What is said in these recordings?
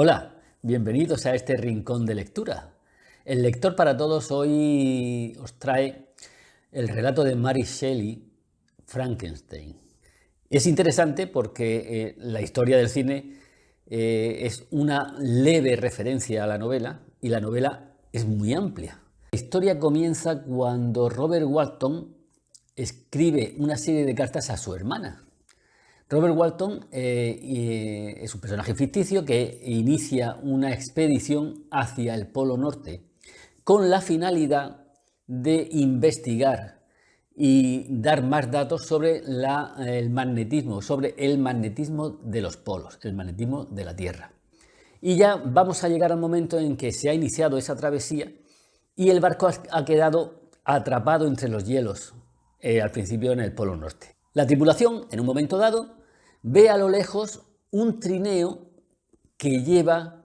Hola, bienvenidos a este rincón de lectura. El lector para todos hoy os trae el relato de Mary Shelley, Frankenstein. Es interesante porque la historia del cine es una leve referencia a la novela y la novela es muy amplia. La historia comienza cuando Robert Walton escribe una serie de cartas a su hermana. Robert Walton es un personaje ficticio que inicia una expedición hacia el Polo Norte con la finalidad de investigar y dar más datos sobre el magnetismo de los polos, el magnetismo de la Tierra. Y ya vamos a llegar al momento en que se ha iniciado esa travesía y el barco ha quedado atrapado entre los hielos, al principio en el Polo Norte. La tripulación, en un momento dado, ve a lo lejos un trineo que lleva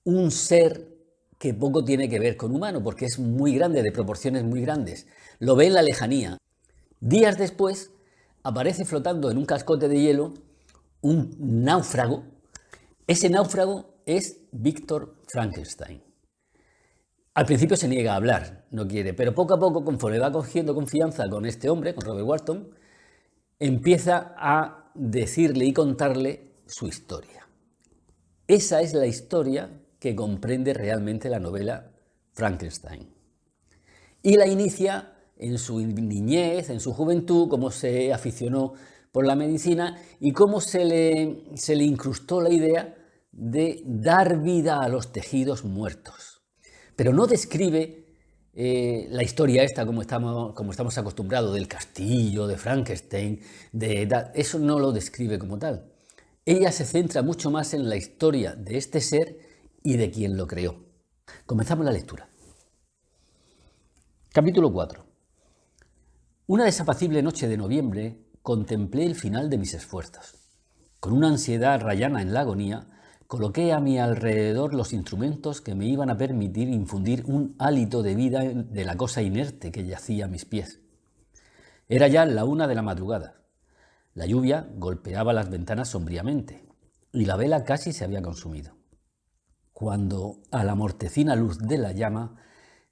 un ser que poco tiene que ver con humano, porque es muy grande, de proporciones muy grandes. Lo ve en la lejanía. Días después, aparece flotando en un cascote de hielo un náufrago. Ese náufrago es Víctor Frankenstein. Al principio se niega a hablar, no quiere, pero poco a poco, conforme va cogiendo confianza con este hombre, con Robert Walton, empieza a decirle y contarle su historia. Esa es la historia que comprende realmente la novela Frankenstein. Y la inicia en su niñez, en su juventud, cómo se aficionó por la medicina y cómo se le incrustó la idea de dar vida a los tejidos muertos. Pero no describe la historia esta como estamos acostumbrados, del castillo, de Frankenstein, eso no lo describe como tal. Ella se centra mucho más en la historia de este ser y de quien lo creó. Comenzamos la lectura. Capítulo 4. Una desapacible noche de noviembre contemplé el final de mis esfuerzos. Con una ansiedad rayana en la agonía, coloqué a mi alrededor los instrumentos que me iban a permitir infundir un hálito de vida de la cosa inerte que yacía a mis pies. Era ya la 1 de la madrugada. La lluvia golpeaba las ventanas sombríamente y la vela casi se había consumido. Cuando, a la mortecina luz de la llama,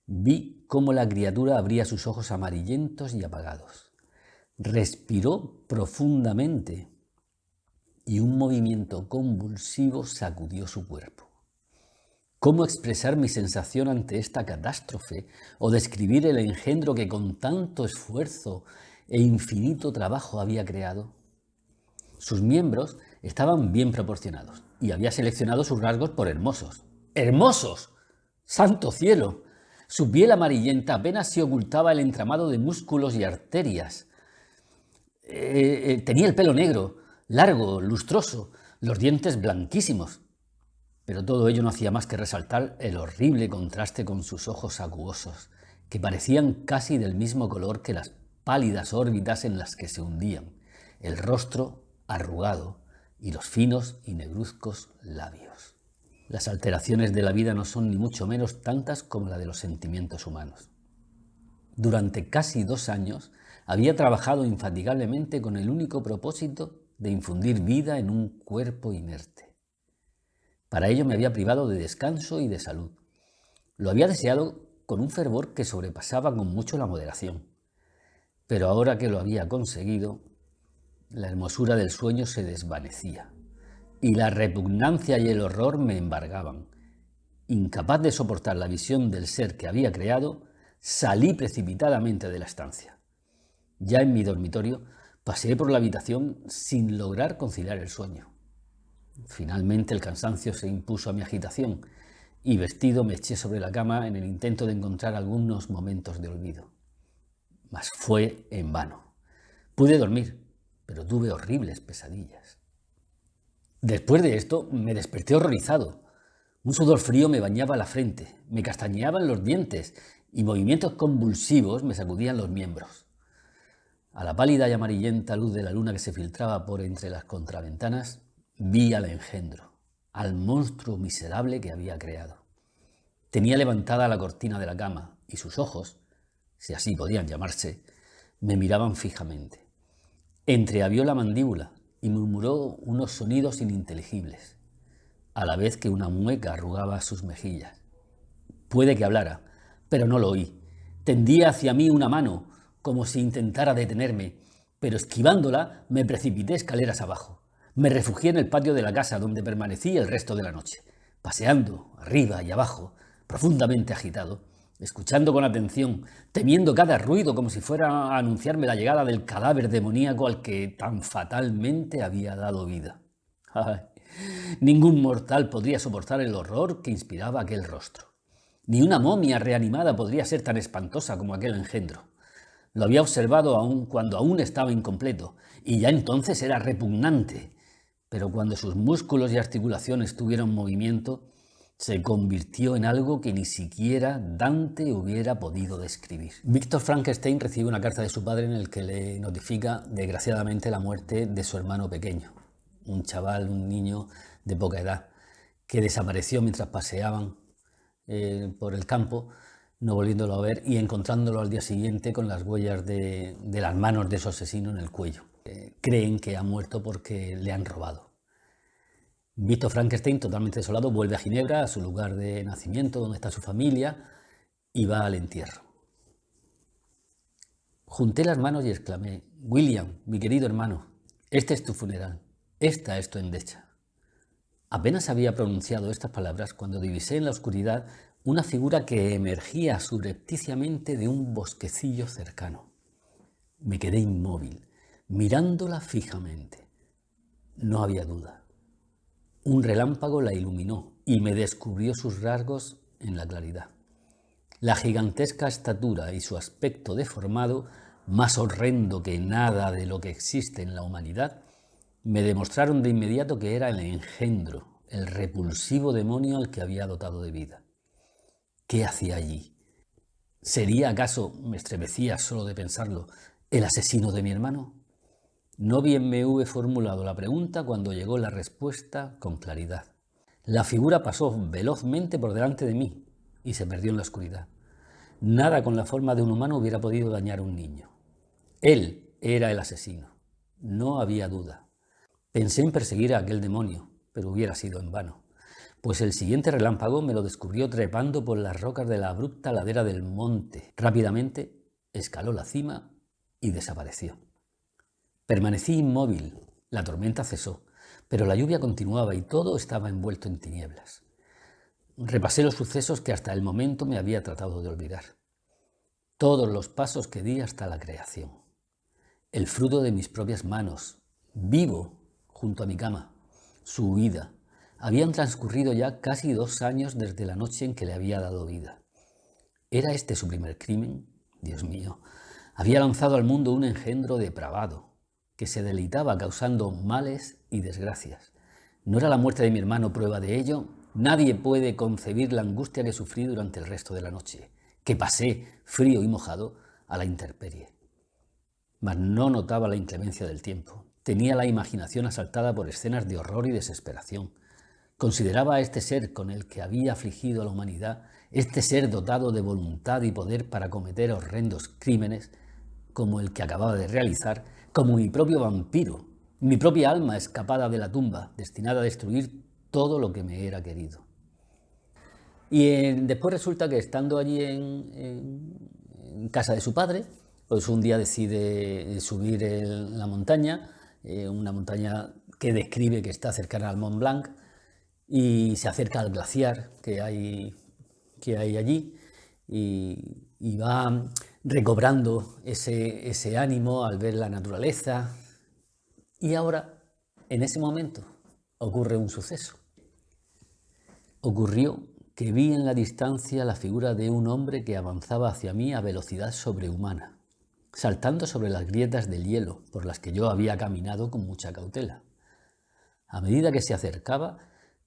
vi cómo la criatura abría sus ojos amarillentos y apagados. Respiró profundamente y un movimiento convulsivo sacudió su cuerpo. ¿Cómo expresar mi sensación ante esta catástrofe o describir el engendro que con tanto esfuerzo e infinito trabajo había creado? Sus miembros estaban bien proporcionados y había seleccionado sus rasgos por hermosos. ¡Hermosos! ¡Santo cielo! Su piel amarillenta apenas se ocultaba el entramado de músculos y arterias. Tenía el pelo negro, largo, lustroso, los dientes blanquísimos. Pero todo ello no hacía más que resaltar el horrible contraste con sus ojos acuosos, que parecían casi del mismo color que las pálidas órbitas en las que se hundían, el rostro arrugado y los finos y negruzcos labios. Las alteraciones de la vida no son ni mucho menos tantas como la de los sentimientos humanos. Durante casi 2 años había trabajado infatigablemente con el único propósito de infundir vida en un cuerpo inerte. Para ello me había privado de descanso y de salud. Lo había deseado con un fervor que sobrepasaba con mucho la moderación. Pero ahora que lo había conseguido, la hermosura del sueño se desvanecía y la repugnancia y el horror me embargaban. Incapaz de soportar la visión del ser que había creado, salí precipitadamente de la estancia. Ya en mi dormitorio, paseé por la habitación sin lograr conciliar el sueño. Finalmente el cansancio se impuso a mi agitación y vestido me eché sobre la cama en el intento de encontrar algunos momentos de olvido. Mas fue en vano. Pude dormir, pero tuve horribles pesadillas. Después de esto me desperté horrorizado. Un sudor frío me bañaba la frente, me castañeaban los dientes y movimientos convulsivos me sacudían los miembros. A la pálida y amarillenta luz de la luna que se filtraba por entre las contraventanas, vi al engendro, al monstruo miserable que había creado. Tenía levantada la cortina de la cama y sus ojos, si así podían llamarse, me miraban fijamente. Entreabrió la mandíbula y murmuró unos sonidos ininteligibles. a la vez que una mueca arrugaba sus mejillas. Puede que hablara, pero no lo oí. Tendía hacia mí una mano, como si intentara detenerme, pero esquivándola me precipité escaleras abajo. Me refugié en el patio de la casa, donde permanecí el resto de la noche, paseando arriba y abajo, profundamente agitado, escuchando con atención, temiendo cada ruido como si fuera a anunciarme la llegada del cadáver demoníaco al que tan fatalmente había dado vida. Ay, ningún mortal podría soportar el horror que inspiraba aquel rostro. Ni una momia reanimada podría ser tan espantosa como aquel engendro. Lo había observado cuando aún estaba incompleto, y ya entonces era repugnante. Pero cuando sus músculos y articulaciones tuvieron movimiento, se convirtió en algo que ni siquiera Dante hubiera podido describir. Víctor Frankenstein recibe una carta de su padre en la que le notifica, desgraciadamente, la muerte de su hermano pequeño, un chaval, un niño de poca edad, que desapareció mientras paseaban por el campo, no volviéndolo a ver y encontrándolo al día siguiente con las huellas de las manos de su asesino en el cuello. Creen que ha muerto porque le han robado. Víctor Frankenstein, totalmente desolado, vuelve a Ginebra, a su lugar de nacimiento, donde está su familia, y va al entierro. Junté las manos y exclamé: William, mi querido hermano, este es tu funeral, esta es tu endecha. Apenas había pronunciado estas palabras cuando divisé en la oscuridad una figura que emergía subrepticiamente de un bosquecillo cercano. Me quedé inmóvil, mirándola fijamente. No había duda. Un relámpago la iluminó y me descubrió sus rasgos en la claridad. La gigantesca estatura y su aspecto deformado, más horrendo que nada de lo que existe en la humanidad, me demostraron de inmediato que era el engendro, el repulsivo demonio al que había dotado de vida. ¿Qué hacía allí? ¿Sería acaso, me estremecía solo de pensarlo, el asesino de mi hermano? No bien me hube formulado la pregunta cuando llegó la respuesta con claridad. La figura pasó velozmente por delante de mí y se perdió en la oscuridad. Nada con la forma de un humano hubiera podido dañar a un niño. Él era el asesino. No había duda. Pensé en perseguir a aquel demonio, pero hubiera sido en vano, pues el siguiente relámpago me lo descubrió trepando por las rocas de la abrupta ladera del monte. Rápidamente escaló la cima y desapareció. Permanecí inmóvil. La tormenta cesó, pero la lluvia continuaba y todo estaba envuelto en tinieblas. Repasé los sucesos que hasta el momento me había tratado de olvidar. Todos los pasos que di hasta la creación. El fruto de mis propias manos, vivo junto a mi cama. Su huida. Habían transcurrido ya casi 2 años desde la noche en que le había dado vida. ¿Era este su primer crimen? Dios mío. Había lanzado al mundo un engendro depravado, que se deleitaba causando males y desgracias. ¿No era la muerte de mi hermano prueba de ello? Nadie puede concebir la angustia que sufrí durante el resto de la noche, que pasé, frío y mojado, a la intemperie. Mas no notaba la inclemencia del tiempo. Tenía la imaginación asaltada por escenas de horror y desesperación. Consideraba a este ser con el que había afligido a la humanidad, este ser dotado de voluntad y poder para cometer horrendos crímenes, como el que acababa de realizar, como mi propio vampiro, mi propia alma escapada de la tumba, destinada a destruir todo lo que me era querido. Y después resulta que estando allí en casa de su padre, pues un día decide subir la montaña, una montaña que describe que está cercana al Mont Blanc, y se acerca al glaciar que hay allí y va recobrando ese ánimo al ver la naturaleza. Y ahora, en ese momento, ocurre un suceso. Ocurrió que vi en la distancia la figura de un hombre que avanzaba hacia mí a velocidad sobrehumana, saltando sobre las grietas del hielo por las que yo había caminado con mucha cautela. A medida que se acercaba,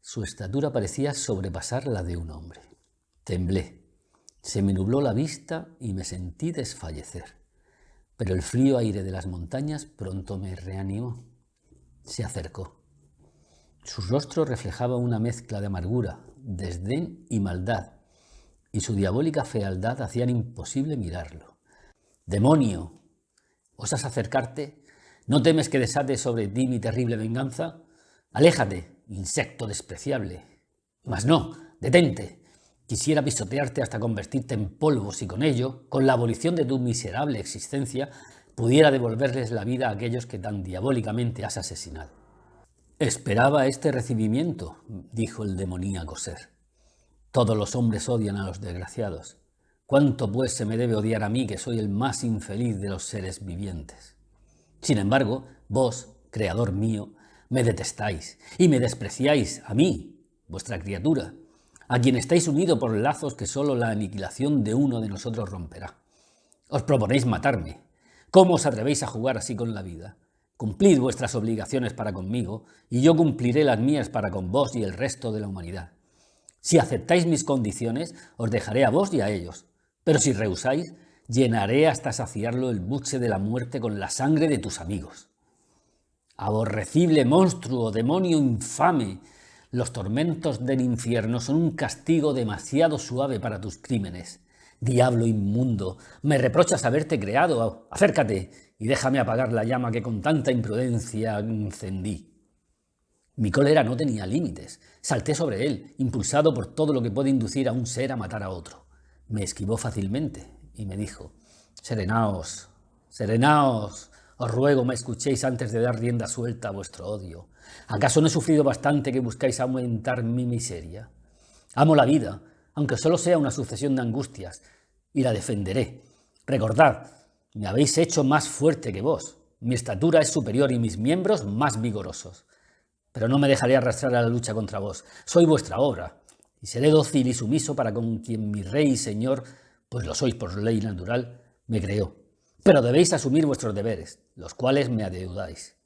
su estatura parecía sobrepasar la de un hombre. Temblé, se me nubló la vista y me sentí desfallecer. Pero el frío aire de las montañas pronto me reanimó. Se acercó. Su rostro reflejaba una mezcla de amargura, desdén y maldad, y su diabólica fealdad hacían imposible mirarlo. ¡Demonio! ¿Osas acercarte? ¿No temes que desate sobre ti mi terrible venganza? Aléjate, insecto despreciable. Mas no, detente. Quisiera pisotearte hasta convertirte en polvo si con ello, con la abolición de tu miserable existencia, pudiera devolverles la vida a aquellos que tan diabólicamente has asesinado. Esperaba este recibimiento, dijo el demoníaco ser. Todos los hombres odian a los desgraciados. ¿Cuánto pues se me debe odiar a mí, que soy el más infeliz de los seres vivientes? Sin embargo, vos, creador mío, me detestáis y me despreciáis a mí, vuestra criatura, a quien estáis unido por lazos que solo la aniquilación de uno de nosotros romperá. Os proponéis matarme. ¿Cómo os atrevéis a jugar así con la vida? Cumplid vuestras obligaciones para conmigo, y yo cumpliré las mías para con vos y el resto de la humanidad. Si aceptáis mis condiciones, os dejaré a vos y a ellos. Pero si rehusáis, llenaré hasta saciarlo el buche de la muerte con la sangre de tus amigos. Aborrecible monstruo, demonio infame, los tormentos del infierno son un castigo demasiado suave para tus crímenes. Diablo inmundo, me reprochas haberte creado. Acércate y déjame apagar la llama que con tanta imprudencia encendí. Mi cólera no tenía límites. Salté sobre él, impulsado por todo lo que puede inducir a un ser a matar a otro. Me esquivó fácilmente y me dijo: «Serenaos, serenaos, os ruego me escuchéis antes de dar rienda suelta a vuestro odio. ¿Acaso no he sufrido bastante que buscáis aumentar mi miseria? Amo la vida, aunque solo sea una sucesión de angustias, y la defenderé. Recordad, me habéis hecho más fuerte que vos. Mi estatura es superior y mis miembros más vigorosos. Pero no me dejaré arrastrar a la lucha contra vos. Soy vuestra obra, y seré dócil y sumiso para con quien mi rey y señor, pues lo sois por ley natural, me creó. Pero debéis asumir vuestros deberes, los cuales me adeudáis.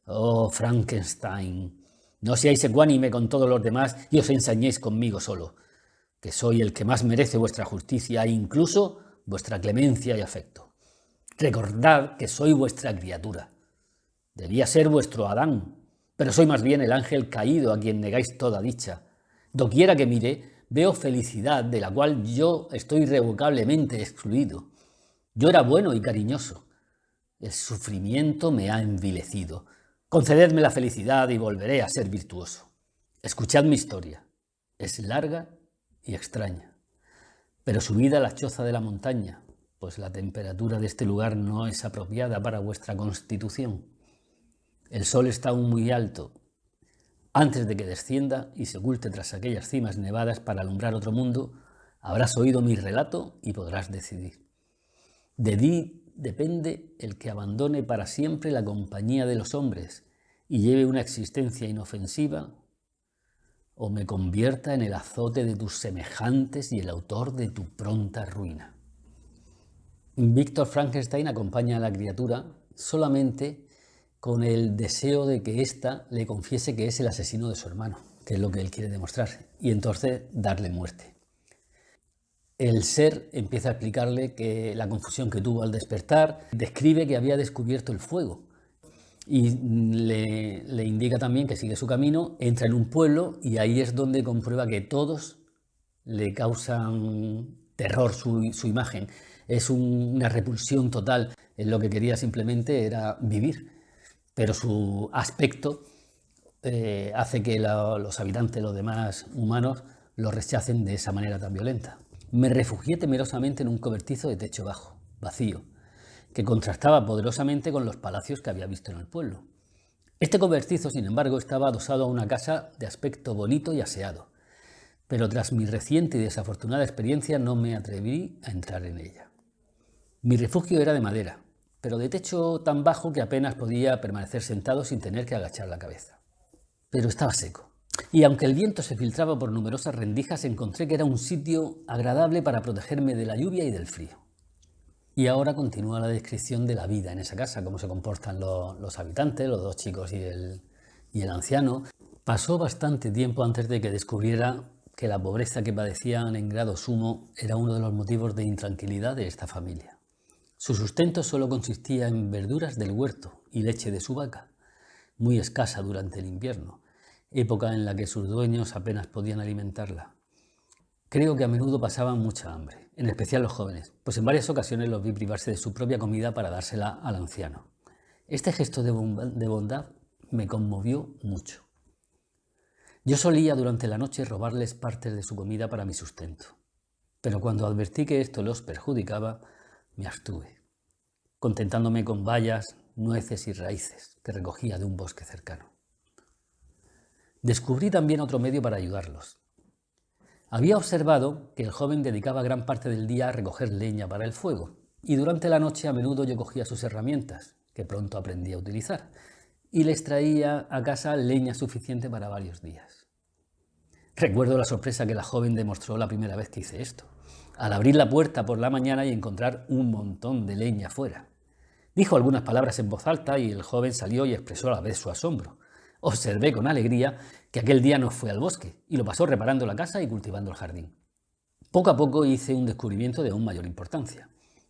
Oh, Frankenstein, no seáis ecuánime con todos los demás y os ensañéis conmigo solo, que soy el que más merece vuestra justicia e incluso vuestra clemencia y afecto. Recordad que soy vuestra criatura. Debía ser vuestro Adán, pero soy más bien el ángel caído a quien negáis toda dicha. Doquiera que mire, veo felicidad de la cual yo estoy irrevocablemente excluido. Yo era bueno y cariñoso. El sufrimiento me ha envilecido. Concededme la felicidad y volveré a ser virtuoso. Escuchad mi historia. Es larga y extraña. Pero subid a la choza de la montaña, pues la temperatura de este lugar no es apropiada para vuestra constitución. El sol está aún muy alto. Antes de que descienda y se oculte tras aquellas cimas nevadas para alumbrar otro mundo, habrás oído mi relato y podrás decidir. De ti depende el que abandone para siempre la compañía de los hombres y lleve una existencia inofensiva, o me convierta en el azote de tus semejantes y el autor de tu pronta ruina». Víctor Frankenstein acompaña a la criatura solamente con el deseo de que ésta le confiese que es el asesino de su hermano, que es lo que él quiere demostrar, y entonces darle muerte. El ser empieza a explicarle que la confusión que tuvo al despertar, describe que había descubierto el fuego y le indica también que sigue su camino, entra en un pueblo y ahí es donde comprueba que todos le causan terror su imagen. Es una repulsión total. Él lo que quería simplemente era vivir, pero su aspecto hace que los habitantes, los demás humanos, lo rechacen de esa manera tan violenta. Me refugié temerosamente en un cobertizo de techo bajo, vacío, que contrastaba poderosamente con los palacios que había visto en el pueblo. Este cobertizo, sin embargo, estaba adosado a una casa de aspecto bonito y aseado, pero tras mi reciente y desafortunada experiencia no me atreví a entrar en ella. Mi refugio era de madera, pero de techo tan bajo que apenas podía permanecer sentado sin tener que agachar la cabeza. Pero estaba seco. Y aunque el viento se filtraba por numerosas rendijas, encontré que era un sitio agradable para protegerme de la lluvia y del frío. Y ahora continúa la descripción de la vida en esa casa, cómo se comportan los habitantes, los dos chicos y el anciano. Pasó bastante tiempo antes de que descubriera que la pobreza que padecían en grado sumo era uno de los motivos de intranquilidad de esta familia. Su sustento solo consistía en verduras del huerto y leche de su vaca, muy escasa durante el invierno, época en la que sus dueños apenas podían alimentarla. Creo que a menudo pasaban mucha hambre, en especial los jóvenes, pues en varias ocasiones los vi privarse de su propia comida para dársela al anciano. Este gesto de bondad me conmovió mucho. Yo solía durante la noche robarles partes de su comida para mi sustento, pero cuando advertí que esto los perjudicaba, me abstuve, contentándome con bayas, nueces y raíces que recogía de un bosque cercano. Descubrí también otro medio para ayudarlos. Había observado que el joven dedicaba gran parte del día a recoger leña para el fuego, y durante la noche a menudo yo cogía sus herramientas, que pronto aprendí a utilizar, y les traía a casa leña suficiente para varios días. Recuerdo la sorpresa que la joven demostró la primera vez que hice esto, al abrir la puerta por la mañana y encontrar un montón de leña fuera. Dijo algunas palabras en voz alta y el joven salió y expresó a la vez su asombro. Observé con alegría que aquel día no fue al bosque y lo pasó reparando la casa y cultivando el jardín. Poco a poco hice un descubrimiento de aún mayor importancia.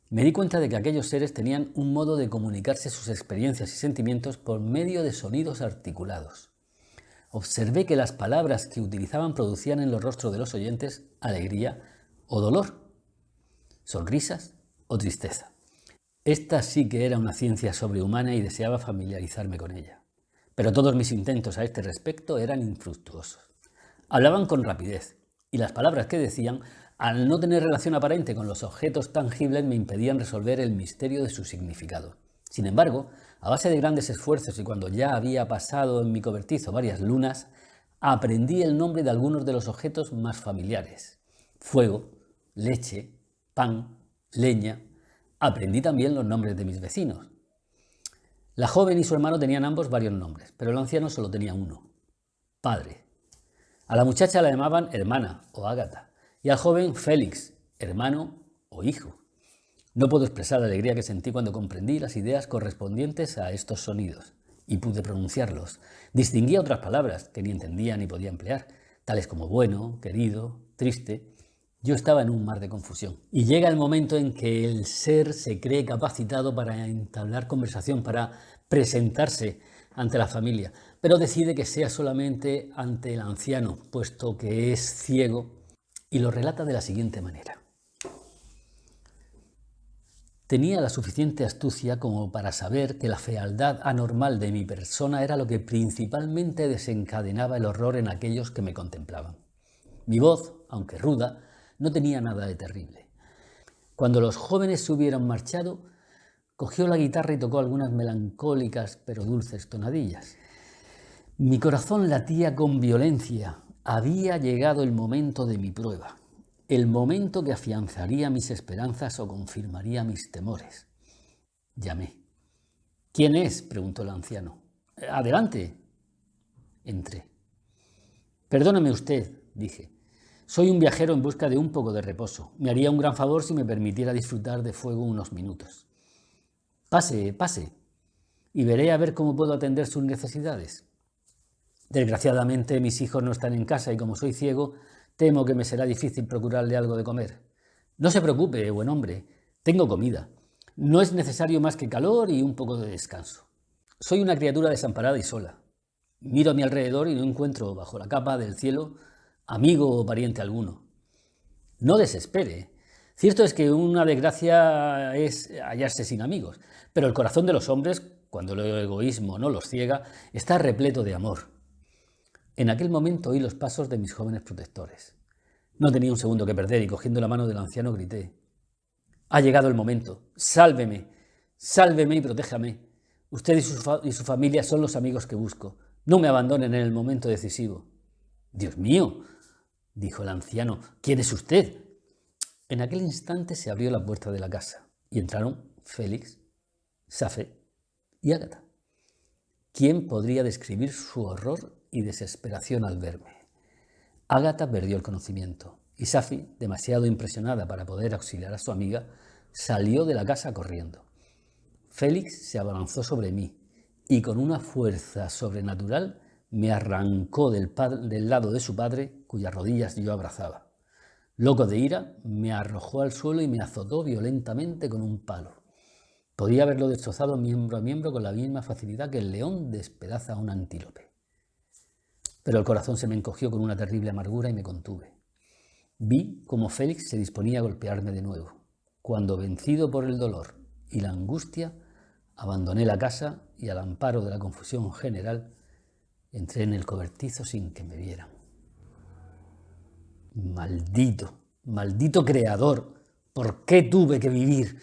Me di cuenta de que aquellos seres tenían un modo de comunicarse sus experiencias y sentimientos por medio de sonidos articulados. Observé que las palabras que utilizaban producían en los rostros de los oyentes alegría o dolor, sonrisas o tristeza. Esta sí que era una ciencia sobrehumana y deseaba familiarizarme con ella. Pero todos mis intentos a este respecto eran infructuosos. Hablaban con rapidez y las palabras que decían, al no tener relación aparente con los objetos tangibles, me impedían resolver el misterio de su significado. Sin embargo, a base de grandes esfuerzos y cuando ya había pasado en mi cobertizo varias lunas, aprendí el nombre de algunos de los objetos más familiares: fuego, leche, pan, leña. Aprendí también los nombres de mis vecinos. La joven y su hermano tenían ambos varios nombres, pero el anciano solo tenía uno: padre. A la muchacha la llamaban hermana o Ágata, y al joven Félix, hermano o hijo. No puedo expresar la alegría que sentí cuando comprendí las ideas correspondientes a estos sonidos y pude pronunciarlos. Distinguía otras palabras que ni entendía ni podía emplear, tales como bueno, querido, triste. Yo estaba en un mar de confusión. Y llega el momento en que el ser se cree capacitado para entablar conversación, para presentarse ante la familia, pero decide que sea solamente ante el anciano, puesto que es ciego, y lo relata de la siguiente manera. Tenía la suficiente astucia como para saber que la fealdad anormal de mi persona era lo que principalmente desencadenaba el horror en aquellos que me contemplaban. Mi voz, aunque ruda, no tenía nada de terrible. Cuando los jóvenes se hubieron marchado, cogió la guitarra y tocó algunas melancólicas pero dulces tonadillas. Mi corazón latía con violencia. Había llegado el momento de mi prueba, el momento que afianzaría mis esperanzas o confirmaría mis temores. Llamé. ¿Quién es?, preguntó el anciano. Adelante. Entré. Perdóneme usted, dije. Soy un viajero en busca de un poco de reposo. Me haría un gran favor si me permitiera disfrutar de fuego unos minutos. Pase, pase, y veré a ver cómo puedo atender sus necesidades. Desgraciadamente mis hijos no están en casa y como soy ciego, temo que me será difícil procurarle algo de comer. No se preocupe, buen hombre, tengo comida. No es necesario más que calor y un poco de descanso. Soy una criatura desamparada y sola. Miro a mi alrededor y no encuentro bajo la capa del cielo amigo o pariente alguno. No desespere. Cierto es que una desgracia es hallarse sin amigos, pero el corazón de los hombres, cuando el egoísmo no los ciega, está repleto de amor. En aquel momento oí los pasos de mis jóvenes protectores. No tenía un segundo que perder y cogiendo la mano del anciano grité: «Ha llegado el momento. Sálveme, sálveme y protéjame. Usted y su familia son los amigos que busco. No me abandonen en el momento decisivo». «Dios mío», dijo el anciano, «¿quién es usted?». En aquel instante se abrió la puerta de la casa y entraron Félix, Safe y Ágata. ¿Quién podría describir su horror y desesperación al verme? Ágata perdió el conocimiento y Safi, demasiado impresionada para poder auxiliar a su amiga, salió de la casa corriendo. Félix se abalanzó sobre mí y con una fuerza sobrenatural me arrancó del lado de su padre, cuyas rodillas yo abrazaba. Loco de ira, me arrojó al suelo y me azotó violentamente con un palo. Podía haberlo destrozado miembro a miembro con la misma facilidad que el león despedaza a un antílope. Pero el corazón se me encogió con una terrible amargura y me contuve. Vi cómo Félix se disponía a golpearme de nuevo, cuando, vencido por el dolor y la angustia, abandoné la casa y al amparo de la confusión general, entré en el cobertizo sin que me vieran. Maldito, maldito creador, ¿por qué tuve que vivir?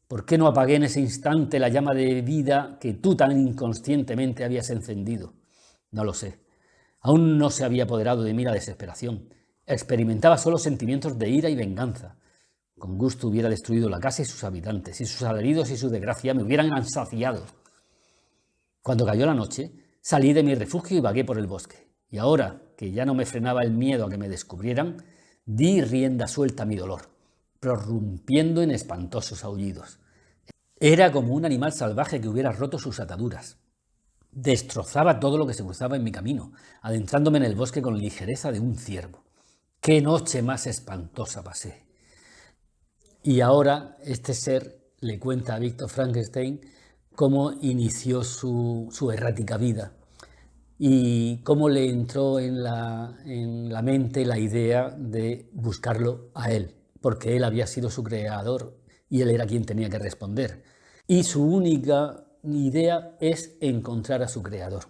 ¿Por qué no apagué en ese instante la llama de vida que tú tan inconscientemente habías encendido? No lo sé. Aún no se había apoderado de mí la desesperación. Experimentaba solo sentimientos de ira y venganza. Con gusto hubiera destruido la casa y sus habitantes, y sus alaridos y su desgracia me hubieran saciado. Cuando cayó la noche, salí de mi refugio y vagué por el bosque. Y ahora que ya no me frenaba el miedo a que me descubrieran, di rienda suelta a mi dolor, prorrumpiendo en espantosos aullidos. Era como un animal salvaje que hubiera roto sus ataduras. Destrozaba todo lo que se cruzaba en mi camino, adentrándome en el bosque con ligereza de un ciervo. ¡Qué noche más espantosa pasé! Y ahora este ser le cuenta a Víctor Frankenstein cómo inició su errática vida y cómo le entró en la mente la idea de buscarlo a él, porque él había sido su creador y él era quien tenía que responder. Y su única idea es encontrar a su creador.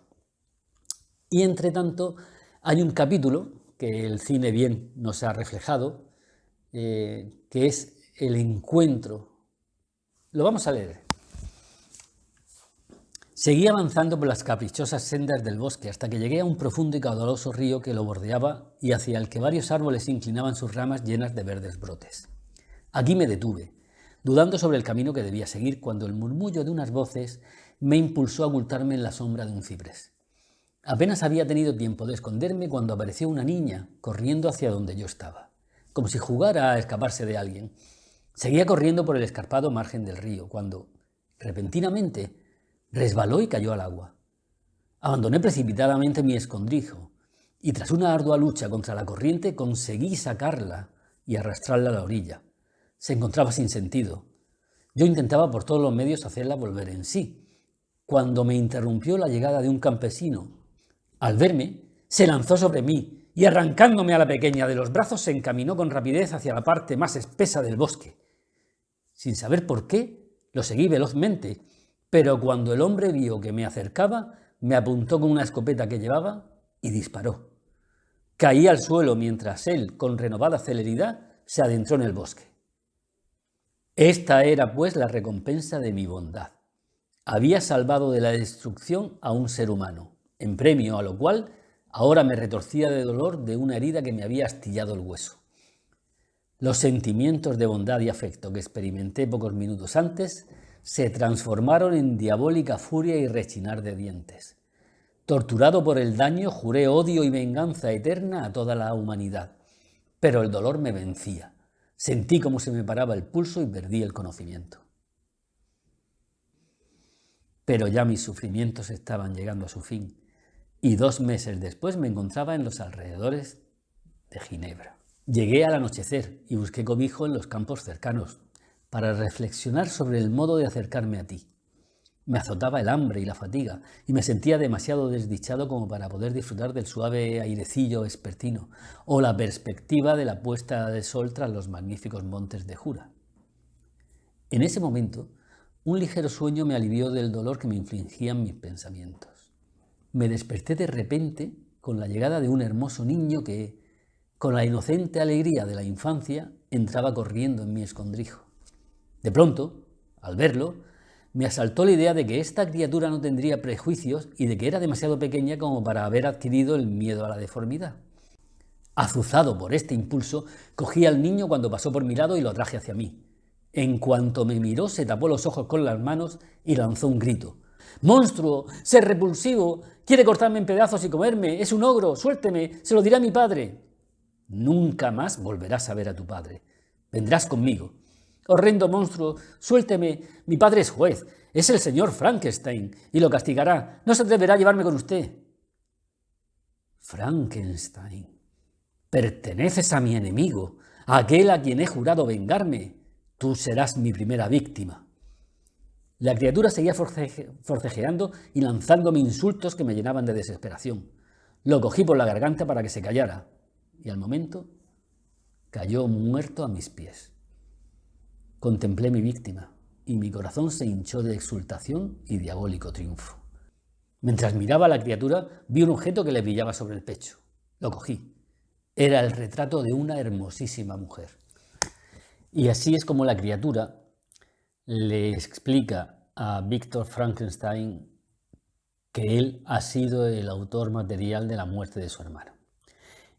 Y entre tanto hay un capítulo que el cine bien nos ha reflejado, que es el encuentro. Lo vamos a leer. Seguí avanzando por las caprichosas sendas del bosque hasta que llegué a un profundo y caudaloso río que lo bordeaba y hacia el que varios árboles inclinaban sus ramas llenas de verdes brotes. Aquí me detuve, dudando sobre el camino que debía seguir, cuando el murmullo de unas voces me impulsó a ocultarme en la sombra de un ciprés. Apenas había tenido tiempo de esconderme cuando apareció una niña corriendo hacia donde yo estaba, como si jugara a escaparse de alguien. Seguía corriendo por el escarpado margen del río, cuando, repentinamente, resbaló y cayó al agua. Abandoné precipitadamente mi escondrijo y tras una ardua lucha contra la corriente conseguí sacarla y arrastrarla a la orilla. Se encontraba sin sentido. Yo intentaba por todos los medios hacerla volver en sí, cuando me interrumpió la llegada de un campesino. Al verme, se lanzó sobre mí y arrancándome a la pequeña de los brazos se encaminó con rapidez hacia la parte más espesa del bosque. Sin saber por qué, lo seguí velozmente, pero cuando el hombre vio que me acercaba, me apuntó con una escopeta que llevaba y disparó. Caí al suelo mientras él, con renovada celeridad, se adentró en el bosque. Esta era, pues, la recompensa de mi bondad. Había salvado de la destrucción a un ser humano, en premio a lo cual ahora me retorcía de dolor de una herida que me había astillado el hueso. Los sentimientos de bondad y afecto que experimenté pocos minutos antes se transformaron en diabólica furia y rechinar de dientes. Torturado por el daño, juré odio y venganza eterna a toda la humanidad, pero el dolor me vencía. Sentí como se me paraba el pulso y perdí el conocimiento. Pero ya mis sufrimientos estaban llegando a su fin, y 2 meses después me encontraba en los alrededores de Ginebra. Llegué al anochecer y busqué cobijo en los campos cercanos, para reflexionar sobre el modo de acercarme a ti. Me azotaba el hambre y la fatiga, y me sentía demasiado desdichado como para poder disfrutar del suave airecillo vespertino, o la perspectiva de la puesta de sol tras los magníficos montes de Jura. En ese momento, un ligero sueño me alivió del dolor que me infligían mis pensamientos. Me desperté de repente con la llegada de un hermoso niño que, con la inocente alegría de la infancia, entraba corriendo en mi escondrijo. De pronto, al verlo, me asaltó la idea de que esta criatura no tendría prejuicios y de que era demasiado pequeña como para haber adquirido el miedo a la deformidad. Azuzado por este impulso, cogí al niño cuando pasó por mi lado y lo traje hacia mí. En cuanto me miró, se tapó los ojos con las manos y lanzó un grito. ¡Monstruo! ¡Ser repulsivo! ¡Quiere cortarme en pedazos y comerme! ¡Es un ogro! ¡Suélteme! ¡Se lo diré a mi padre! Nunca más volverás a ver a tu padre. Vendrás conmigo. ¡Horrendo monstruo! ¡Suélteme! Mi padre es juez. Es el señor Frankenstein y lo castigará. No se atreverá a llevarme con usted. Frankenstein. Perteneces a mi enemigo, a aquel a quien he jurado vengarme. Tú serás mi primera víctima. La criatura seguía forcejeando y lanzándome insultos que me llenaban de desesperación. Lo cogí por la garganta para que se callara y al momento cayó muerto a mis pies. Contemplé mi víctima y mi corazón se hinchó de exultación y diabólico triunfo. Mientras miraba a la criatura, vi un objeto que le brillaba sobre el pecho. Lo cogí. Era el retrato de una hermosísima mujer. Y así es como la criatura le explica a Víctor Frankenstein que él ha sido el autor material de la muerte de su hermano.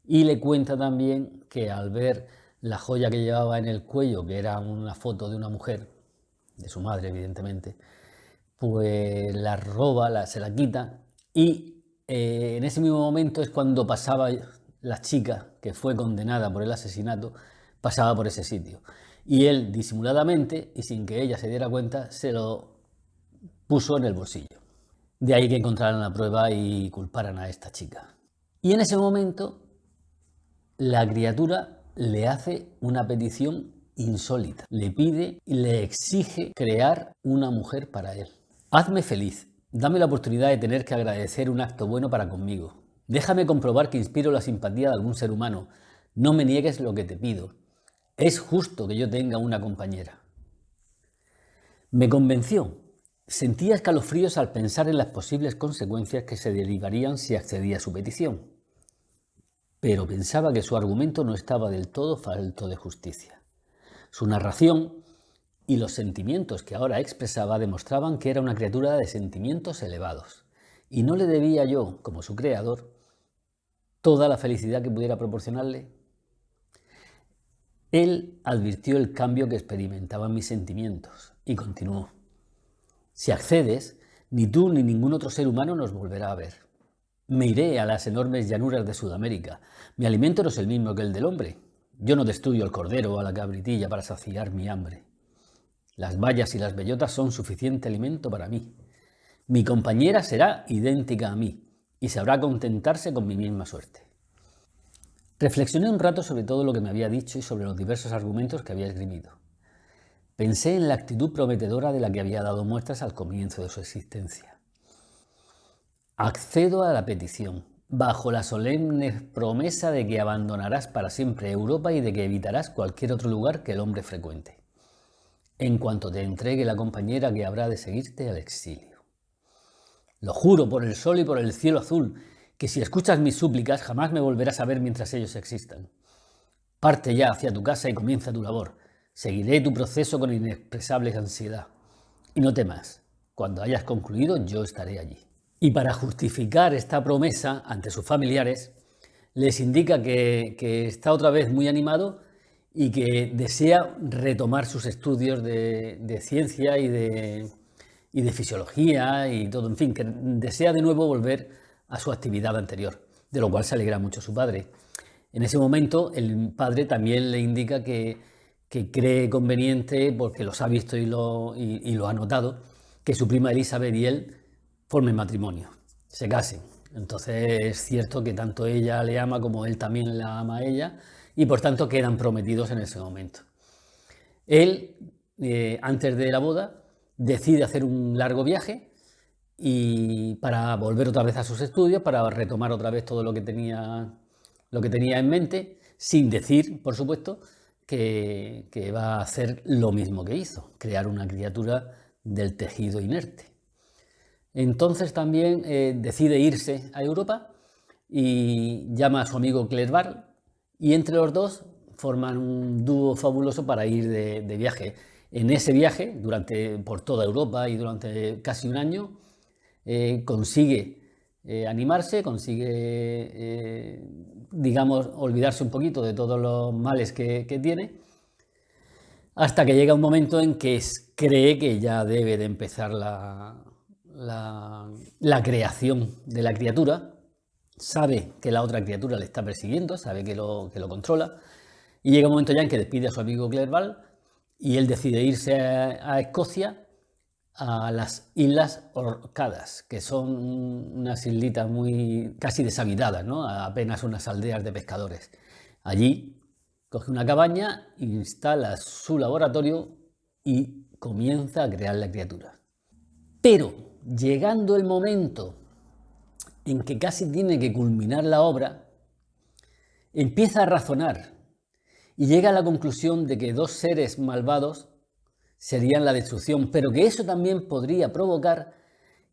Y le cuenta también que al ver la joya que llevaba en el cuello, que era una foto de una mujer, de su madre evidentemente, pues la roba, se la quita y en ese mismo momento es cuando pasaba la chica que fue condenada por el asesinato, pasaba por ese sitio. Y él disimuladamente y sin que ella se diera cuenta se lo puso en el bolsillo. De ahí que encontraran la prueba y culparan a esta chica. Y en ese momento la criatura le hace una petición insólita. Le pide y le exige crear una mujer para él. Hazme feliz. Dame la oportunidad de tener que agradecer un acto bueno para conmigo. Déjame comprobar que inspiro la simpatía de algún ser humano. No me niegues lo que te pido. Es justo que yo tenga una compañera. Me convenció. Sentía escalofríos al pensar en las posibles consecuencias que se derivarían si accedía a su petición. Pero pensaba que su argumento no estaba del todo falto de justicia. Su narración y los sentimientos que ahora expresaba demostraban que era una criatura de sentimientos elevados, y no le debía yo, como su creador, toda la felicidad que pudiera proporcionarle. Él advirtió el cambio que experimentaban mis sentimientos y continuó: si accedes, ni tú ni ningún otro ser humano nos volverá a ver. Me iré a las enormes llanuras de Sudamérica. Mi alimento no es el mismo que el del hombre. Yo no destruyo al cordero o a la cabritilla para saciar mi hambre. Las bayas y las bellotas son suficiente alimento para mí. Mi compañera será idéntica a mí y sabrá contentarse con mi misma suerte. Reflexioné un rato sobre todo lo que me había dicho y sobre los diversos argumentos que había esgrimido. Pensé en la actitud prometedora de la que había dado muestras al comienzo de su existencia. Accedo a la petición, bajo la solemne promesa de que abandonarás para siempre Europa y de que evitarás cualquier otro lugar que el hombre frecuente, en cuanto te entregue la compañera que habrá de seguirte al exilio. Lo juro por el sol y por el cielo azul, que si escuchas mis súplicas jamás me volverás a ver mientras ellos existan. Parte ya hacia tu casa y comienza tu labor. Seguiré tu proceso con inexpresable ansiedad. Y no temas, cuando hayas concluido yo estaré allí. Y para justificar esta promesa ante sus familiares, les indica que está otra vez muy animado y que desea retomar sus estudios de ciencia y de fisiología y todo, en fin, que desea de nuevo volver a su actividad anterior, de lo cual se alegra mucho su padre. En ese momento el padre también le indica que cree conveniente, porque los ha visto y lo ha notado, que su prima Elizabeth y él formen matrimonio, se casen. Entonces es cierto que tanto ella le ama como él también la ama a ella y por tanto quedan prometidos en ese momento. Él, antes de la boda, decide hacer un largo viaje y para volver otra vez a sus estudios, para retomar otra vez todo lo que tenía en mente, sin decir, por supuesto, que va a hacer lo mismo que hizo, crear una criatura del tejido inerte. Entonces también decide irse a Europa y llama a su amigo Clerval y entre los dos forman un dúo fabuloso para ir de viaje. En ese viaje, por toda Europa y durante casi un año, consigue animarse, consigue, digamos, olvidarse un poquito de todos los males que tiene, hasta que llega un momento en que cree que ya debe de empezar la creación de la criatura. Sabe que la otra criatura le está persiguiendo, sabe que lo controla, y llega un momento ya en que despide a su amigo Clerval y él decide irse a Escocia, a las Islas Orcadas, que son unas islitas casi deshabitadas, ¿no? Apenas unas aldeas de pescadores. Allí coge una cabaña, instala su laboratorio y comienza a crear la criatura. Pero llegando el momento en que casi tiene que culminar la obra, empieza a razonar y llega a la conclusión de que dos seres malvados serían la destrucción, pero que eso también podría provocar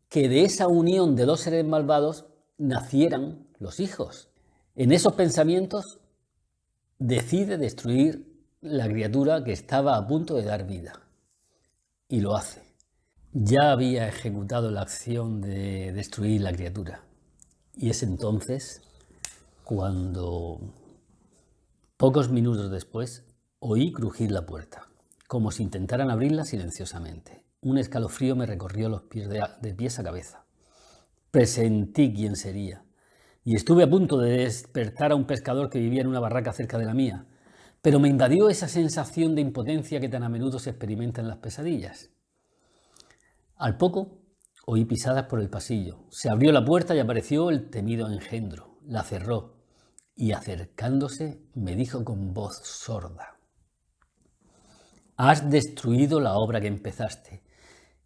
que de esa unión de dos seres malvados nacieran los hijos. En esos pensamientos decide destruir la criatura que estaba a punto de dar vida. Y lo hace. Ya había ejecutado la acción de destruir la criatura. Y es entonces cuando, pocos minutos después, oí crujir la puerta, como si intentaran abrirla silenciosamente. Un escalofrío me recorrió los pies de pies a cabeza. Presentí quién sería, y estuve a punto de despertar a un pescador que vivía en una barraca cerca de la mía, pero me invadió esa sensación de impotencia que tan a menudo se experimenta en las pesadillas. Al poco, oí pisadas por el pasillo. Se abrió la puerta y apareció el temido engendro. La cerró y, acercándose, me dijo con voz sorda: «Has destruido la obra que empezaste.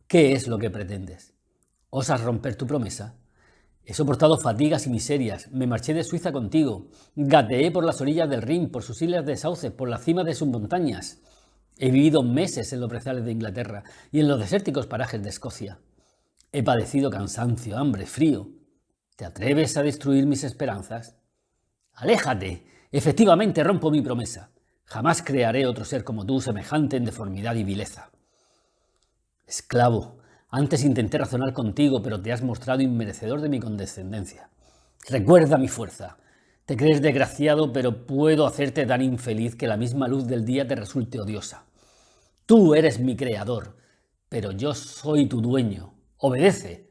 ¿Qué es lo que pretendes? ¿Osas romper tu promesa? He soportado fatigas y miserias, me marché de Suiza contigo, gateé por las orillas del Rin, por sus islas de sauces, por la cima de sus montañas. He vivido meses en los brezales de Inglaterra y en los desérticos parajes de Escocia. He padecido cansancio, hambre, frío. ¿Te atreves a destruir mis esperanzas? ¡Aléjate! Efectivamente rompo mi promesa. Jamás crearé otro ser como tú, semejante en deformidad y vileza. Esclavo, antes intenté razonar contigo, pero te has mostrado inmerecedor de mi condescendencia. Recuerda mi fuerza. Te crees desgraciado, pero puedo hacerte tan infeliz que la misma luz del día te resulte odiosa. Tú eres mi creador, pero yo soy tu dueño. Obedece.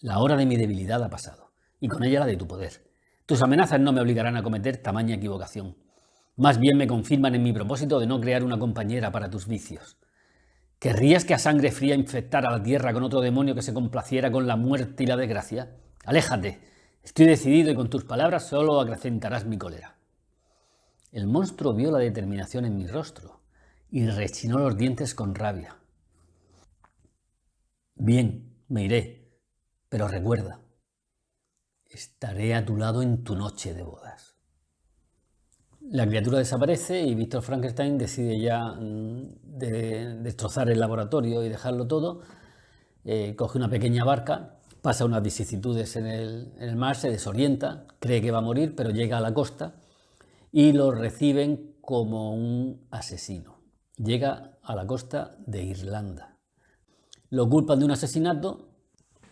La hora de mi debilidad ha pasado, y con ella la de tu poder. Tus amenazas no me obligarán a cometer tamaña equivocación. Más bien me confirman en mi propósito de no crear una compañera para tus vicios. ¿Querrías que a sangre fría infectara la tierra con otro demonio que se complaciera con la muerte y la desgracia? Aléjate. Estoy decidido y con tus palabras solo acrecentarás mi cólera». El monstruo vio la determinación en mi rostro y rechinó los dientes con rabia. «Bien, me iré, pero recuerda, estaré a tu lado en tu noche de bodas». La criatura desaparece y Víctor Frankenstein decide ya destrozar el laboratorio y dejarlo todo. Coge una pequeña barca, pasa unas vicisitudes en el mar, se desorienta, cree que va a morir, pero llega a la costa y lo reciben como un asesino. Llega a la costa de Irlanda. Lo culpan de un asesinato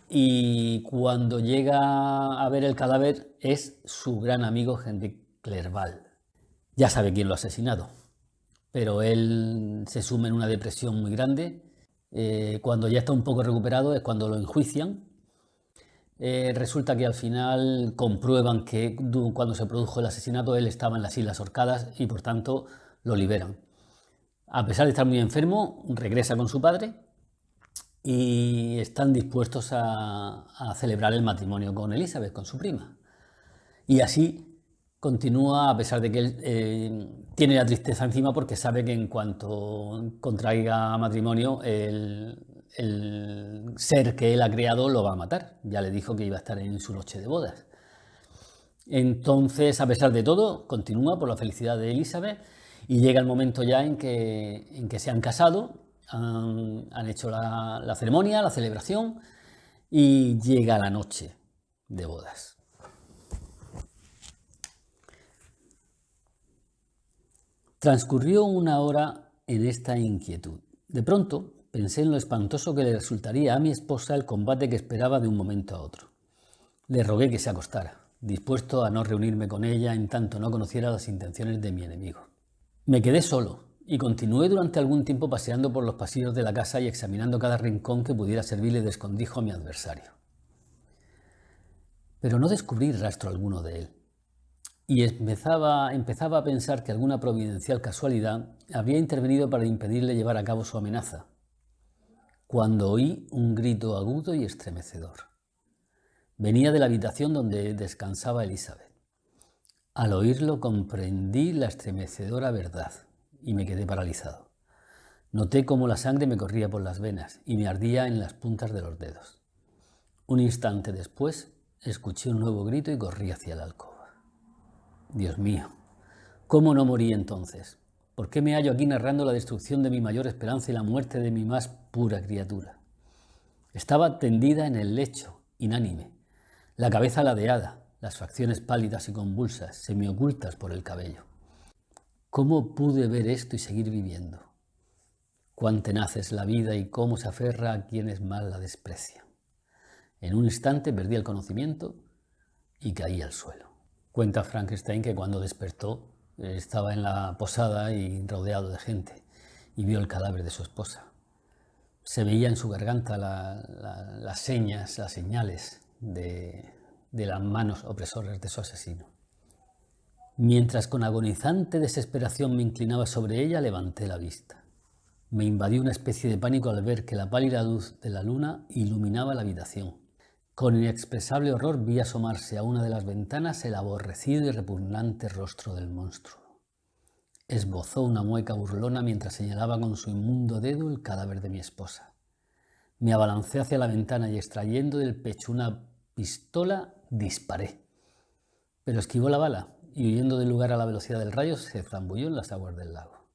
y cuando llega a ver el cadáver es su gran amigo Henry Clerval. Ya sabe quién lo ha asesinado, pero él se sume en una depresión muy grande. Cuando ya está un poco recuperado es cuando lo enjuician. Resulta que al final comprueban que cuando se produjo el asesinato él estaba en las Islas Orcadas y por tanto lo liberan. A pesar de estar muy enfermo, regresa con su padre y están dispuestos a celebrar el matrimonio con Elizabeth, con su prima. Y así continúa, a pesar de que él tiene la tristeza encima porque sabe que en cuanto contraiga matrimonio el ser que él ha creado lo va a matar. Ya le dijo que iba a estar en su noche de bodas. Entonces, a pesar de todo, continúa por la felicidad de Elizabeth y llega el momento ya en que se han casado, han hecho la ceremonia, la celebración y llega la noche de bodas. Transcurrió una hora en esta inquietud. De pronto pensé en lo espantoso que le resultaría a mi esposa el combate que esperaba de un momento a otro. Le rogué que se acostara, dispuesto a no reunirme con ella en tanto no conociera las intenciones de mi enemigo. Me quedé solo y continué durante algún tiempo paseando por los pasillos de la casa y examinando cada rincón que pudiera servirle de escondrijo a mi adversario. Pero no descubrí rastro alguno de él. Y empezaba a pensar que alguna providencial casualidad había intervenido para impedirle llevar a cabo su amenaza, cuando oí un grito agudo y estremecedor. Venía de la habitación donde descansaba Elizabeth. Al oírlo comprendí la estremecedora verdad y me quedé paralizado. Noté cómo la sangre me corría por las venas y me ardía en las puntas de los dedos. Un instante después escuché un nuevo grito y corrí hacia la alcoba. Dios mío, ¿cómo no morí entonces? ¿Por qué me hallo aquí narrando la destrucción de mi mayor esperanza y la muerte de mi más pura criatura? Estaba tendida en el lecho, inánime, la cabeza ladeada, las facciones pálidas y convulsas, semiocultas por el cabello. ¿Cómo pude ver esto y seguir viviendo? Cuán tenaz es la vida y cómo se aferra a quienes más la desprecian. En un instante perdí el conocimiento y caí al suelo. Cuenta Frankenstein que cuando despertó estaba en la posada y rodeado de gente y vio el cadáver de su esposa. Se veía en su garganta las señales de las manos opresoras de su asesino. Mientras con agonizante desesperación me inclinaba sobre ella, levanté la vista. Me invadió una especie de pánico al ver que la pálida luz de la luna iluminaba la habitación. Con inexpresable horror vi asomarse a una de las ventanas el aborrecido y repugnante rostro del monstruo. Esbozó una mueca burlona mientras señalaba con su inmundo dedo el cadáver de mi esposa. Me abalancé hacia la ventana y extrayendo del pecho una pistola disparé. Pero esquivó la bala y huyendo del lugar a la velocidad del rayo se zambulló en las aguas del lago.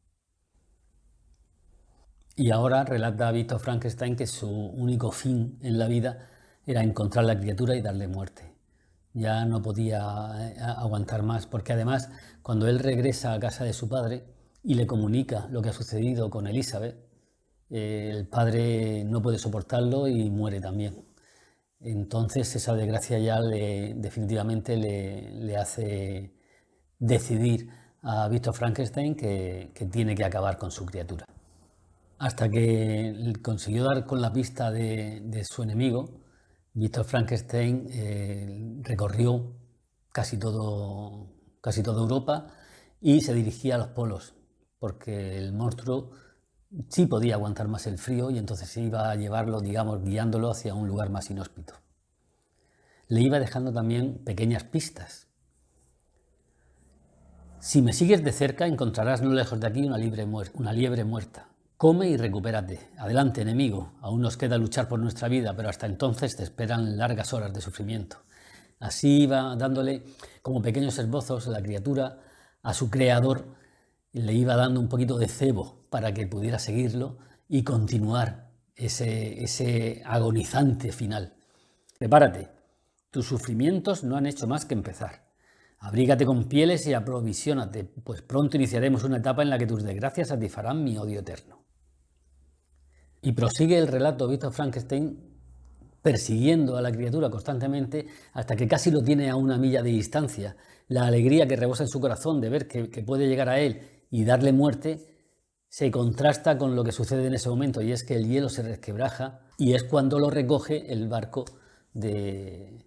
Y ahora relata Víctor Frankenstein que su único fin en la vida era encontrar la criatura y darle muerte. Ya no podía aguantar más, porque además cuando él regresa a casa de su padre y le comunica lo que ha sucedido con Elizabeth, el padre no puede soportarlo y muere también. Entonces esa desgracia ya definitivamente le hace decidir a Víctor Frankenstein que tiene que acabar con su criatura. Hasta que consiguió dar con la pista de su enemigo, Víctor Frankenstein recorrió casi toda Europa y se dirigía a los polos, porque el monstruo sí podía aguantar más el frío y entonces iba a llevarlo, digamos, guiándolo hacia un lugar más inhóspito. Le iba dejando también pequeñas pistas. Si me sigues de cerca encontrarás no lejos de aquí una liebre muerta. Come y recupérate. Adelante, enemigo. Aún nos queda luchar por nuestra vida, pero hasta entonces te esperan largas horas de sufrimiento. Así iba dándole como pequeños esbozos la criatura a su creador, y le iba dando un poquito de cebo para que pudiera seguirlo y continuar ese agonizante final. Prepárate. Tus sufrimientos no han hecho más que empezar. Abrígate con pieles y aprovisionate, pues pronto iniciaremos una etapa en la que tus desgracias satisfarán mi odio eterno. Y prosigue el relato Víctor Frankenstein persiguiendo a la criatura constantemente hasta que casi lo tiene a una milla de distancia. La alegría que rebosa en su corazón de ver que puede llegar a él y darle muerte se contrasta con lo que sucede en ese momento, y es que el hielo se resquebraja y es cuando lo recoge el barco de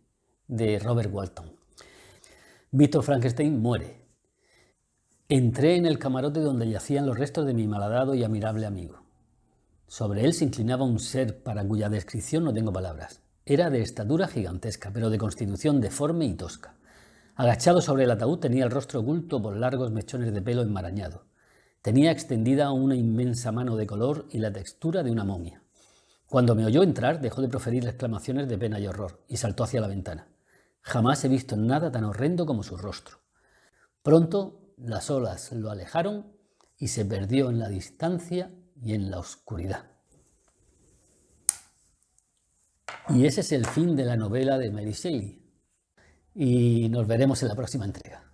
Robert Walton. Víctor Frankenstein muere. Entré en el camarote donde yacían los restos de mi malhadado y admirable amigo. Sobre él se inclinaba un ser para cuya descripción no tengo palabras. Era de estatura gigantesca, pero de constitución deforme y tosca. Agachado sobre el ataúd tenía el rostro oculto por largos mechones de pelo enmarañado. Tenía extendida una inmensa mano de color y la textura de una momia. Cuando me oyó entrar, dejó de proferir exclamaciones de pena y horror y saltó hacia la ventana. Jamás he visto nada tan horrendo como su rostro. Pronto las olas lo alejaron y se perdió en la distancia y en la oscuridad. Y ese es el fin de la novela de Mary Shelley. Y nos veremos en la próxima entrega.